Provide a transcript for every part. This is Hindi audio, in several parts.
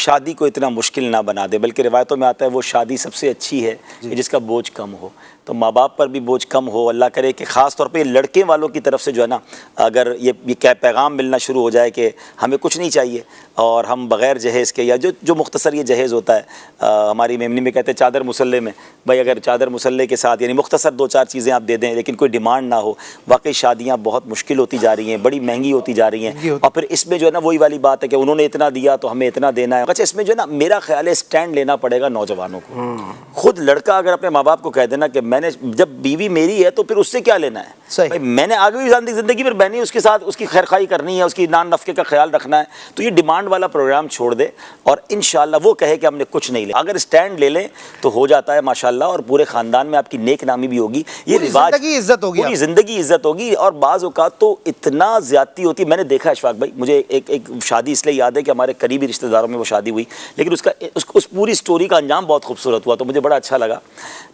शादी को इतना मुश्किल ना बना दे, बल्कि रिवायतों में आता है वो शादी सबसे अच्छी है कि जिसका बोझ कम हो। तो माँ बाप पर भी बोझ कम हो, अल्लाह करे कि ख़ास तौर पे लड़के वालों की तरफ से जो है ना, अगर ये क्या पैगाम मिलना शुरू हो जाए कि हमें कुछ नहीं चाहिए और हम बग़ैर जहेज़ के, या जो मुख्तसर ये जहेज़ होता है, हमारी मेमनी में कहते हैं चादर मुसल्ले में, भाई अगर चादर मुसल्ले के साथ यानी मुख्तसर 2-4 चीज़ें आप दे दें लेकिन कोई डिमांड ना हो। वाकई शादियाँ बहुत मुश्किल होती जा रही हैं, बड़ी महंगी होती जा रही हैं। और फिर इसमें जो है ना वही वाली बात है कि उन्होंने इतना दिया तो हमें इतना देना है। अच्छा, इसमें जो है ना मेरा ख्याल है स्टैंड लेना पड़ेगा नौजवानों को। खुद लड़का अगर अपने माँ बाप को कह देना कि मैंने, जब बीवी मेरी है तो फिर उससे क्या लेना है, भाई मैंने आगे भी ज़िंदगी पर मैंने उसके साथ उसकी खैरखाई करनी है, उसकी नान नफ़के का ख्याल रखना है, तो ये डिमांड वाला प्रोग्राम छोड़ दे और इंशाअल्लाह वो कहे कि हमने कुछ नहीं लिया। अगर स्टैंड ले लें तो हो जाता है माशाअल्लाह, और पूरे ख़ानदान में आपकी नेक नामी भी होगी, ये रिवाज की इज्जत होगी, पूरी ज़िंदगी इज्जत होगी। और बाज़ औक़ात तो इतना ज़्यादती होती है, मैंने देखा है अशफाक भाई, मुझे एक शादी इसलिए याद है कि हमारे करीबी रिश्तेदारों में वो शादी हुई, लेकिन उस पूरी स्टोरी का अंजाम बहुत खूबसूरत हुआ, तो मुझे बड़ा अच्छा लगा।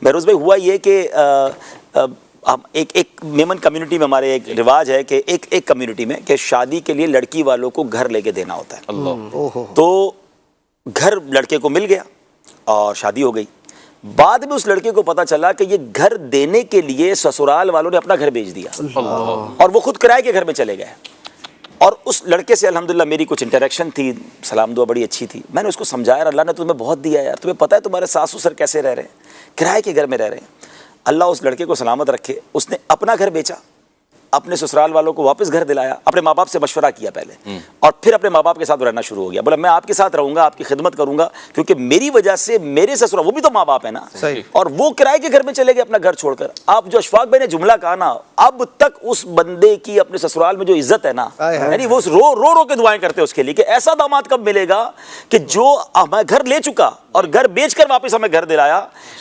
महरोज़ भाई, हुआ ये कि हम एक मेमन कम्युनिटी में हमारे एक रिवाज है कि एक कम्युनिटी में कि शादी के लिए लड़की वालों को घर लेके देना होता है। अल्लाह। तो घर लड़के को मिल गया और शादी हो गई। बाद में उस लड़के को पता चला कि ये घर देने के लिए ससुराल वालों ने अपना घर बेच दिया और वो खुद किराए के घर में चले गए। और उस लड़के से अल्हम्दुलिल्लाह मेरी कुछ इंटरेक्शन थी, सलाम दुआ बड़ी अच्छी थी। मैंने उसको समझाया, अल्लाह ने तुम्हें बहुत दिया यार, तुम्हें पता है तुम्हारे सास ससुर कैसे रह रहे हैं, किराए के घर में रह रहे हैं। अल्लाह उस लड़के को सलामत रखे, उसने अपना घर बेचा, अपने ससुराल वालों को वापस घर दिलाया, अपने माँ बाप से मशवरा किया पहले और फिर अपने माँ बाप के साथ रहना शुरू हो गया। बोला मैं आपके साथ रहूंगा, आपकी खिदमत करूंगा, क्योंकि मेरी वजह से मेरे ससुराल, वो भी तो माँ बाप है ना, और वो किराए के घर में चले गए अपना घर छोड़कर। आप जो अशफाक भाई ने जुमला कहा ना, अब तक उस बंदे की अपने ससुराल में जो इज्जत है ना, यानी वो रो के दुआएं करते हैं उसके लिए कि ऐसा दामाद कब मिलेगा कि जो हमें घर ले चुका और घर बेचकर वापस हमें घर दिलाया।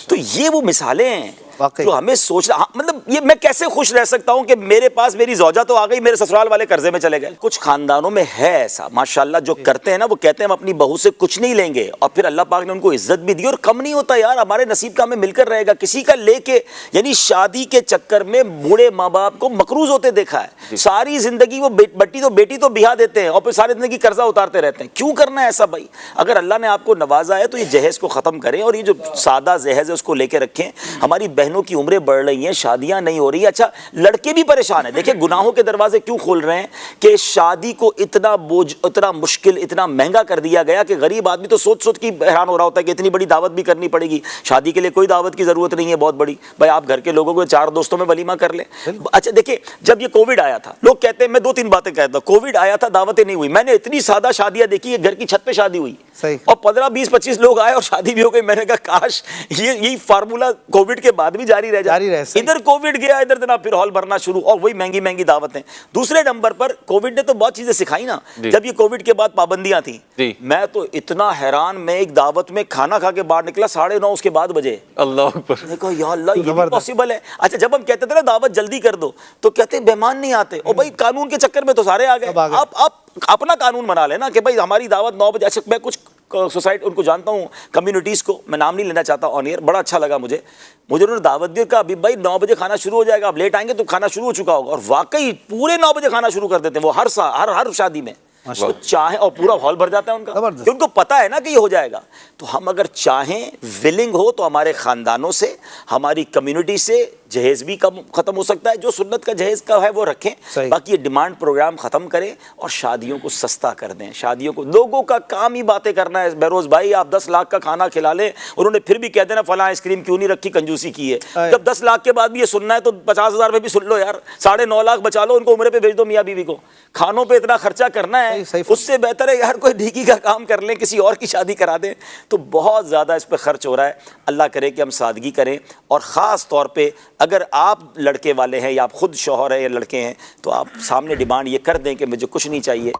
तो ये वो मिसालें हैं तो हमें सोचना, मतलब ये मैं कैसे खुश रह सकता हूं कि मेरे पास मेरी ज़ौजा तो आ गई, मेरे ससुराल वाले कर्जे में चले गए। कुछ खानदानों में है ऐसा माशाल्लाह, जो करते हैं ना, वो कहते हैं हम अपनी बहू से कुछ नहीं लेंगे और फिर अल्लाह पाक ने उनको इज्जत भी दी। और कम नहीं होता यार, हमारे नसीब का हमें मिलकर रहेगा, किसी का लेके, यानी शादी के चक्कर में बूढ़े माँ बाप को मकरूज होते देखा है। सारी जिंदगी वो बेटी तो बिहा देते हैं और फिर सारी जिंदगी कर्जा उतारते रहते हैं। क्यों करना है ऐसा भाई? अगर अल्लाह ने आपको नवाजा है तो ये जहेज को खत्म करें और ये जो सादा जहेज है उसको लेके रखें। हमारी बहनों की उम्रें बढ़ रही हैं, शादियां नहीं हो रही। अच्छा, लड़के भी परेशान हैं। देखिए गुनाहों के दरवाजे क्यों खोल रहे हैं कि शादी को इतना बोझ, इतना मुश्किल, इतना महंगा कर दिया गया कि गरीब आदमी तो सोच के हैरान हो रहा होता है कि इतनी बड़ी दावत भी करनी पड़ेगी। शादी के लिए कोई दावत की जरूरत नहीं है बहुत बड़ी, भाई आप घर के लोगों को 4 दोस्तों में वलीमा कर ले। अच्छा देखिए, जब ये कोविड आया था, लोग कहते हैं, मैं 2-3 बातें कहता हूं, कोविड आया था दावतें नहीं हुई। मैंने इतनी सादा शादियां देखी, घर की छत पे शादी हुई और 15-20-25 लोग आए और शादी भी हो गई। मैंने कहा काश यही फार्मूला कोविड के बाद भी जारी रह जाए। इधर कोविड गया, इधर जना फिर हॉल भरना शुरू और वही महंगी महंगी दावतें। दूसरे नंबर पर कोविड ने तो बहुत चीजें सिखाई ना। जब ये कोविड के बाद पाबंदियां थी, मैं तो इतना हैरान, मैं एक दावत में खाना खा के बाहर निकला 9:30 उसके बाद बजे। अल्लाह अकबर। देखो या अल्लाह, ये भी पॉसिबल है। अच्छा, जब हम कहते थे ना दावत जल्दी कर दो तो कहते मेहमान नहीं आते, और भाई कानून के चक्कर में तो सारे आ गए। आप अपना कानून बना लेना कि भाई हमारी दावत 9 बजे। अच्छा, मैं कुछ सोसाइटी उनको जानता हूँ, कम्युनिटीज़ को, मैं नाम नहीं लेना चाहता ऑन एयर, बड़ा अच्छा लगा मुझे उन्होंने दावत दी, कहा अभी भाई 9 बजे खाना शुरू हो जाएगा, आप लेट आएंगे तो खाना शुरू हो चुका होगा। और वाकई पूरे 9 बजे खाना शुरू कर देते हैं वो, हर शादी में वो चाहे, और पूरा हॉल भर जाता है उनका, क्योंकि उनको पता है ना कि ये हो जाएगा। तो हम अगर चाहें, विलिंग हो, तो हमारे ख़ानदानों से, हमारी कम्युनिटी से जहेज भी कम ख़त्म हो सकता है। जो सुन्नत का जहेज का है वो रखें, बाकी ये डिमांड प्रोग्राम ख़त्म करें और शादियों को सस्ता कर दें। शादियों को, लोगों का काम ही बातें करना है। बहरोज़ भाई, आप 10 लाख का खाना खिला लें, उन्होंने फिर भी कह देना फला आइसक्रीम क्यों नहीं रखी, कंजूसी की है। जब 10 लाख के बाद भी ये सुनना है तो 50,000 में भी सुन लो यार, 9.5 लाख बचा लो, उनको उम्रे पे भेज दो मियाँ बीवी को। खानों पर इतना खर्चा करना है, उससे बेहतर है यार कोई ढीकी का काम कर लें, किसी और की शादी करा दें। तो बहुत ज़्यादा इस पर खर्च हो रहा है। अल्लाह करे कि हम सादगी करें, और ख़ास तौर पे अगर आप लड़के वाले हैं या आप खुद शौहर हैं या लड़के हैं, तो आप सामने डिमांड ये कर दें कि मुझे कुछ नहीं चाहिए।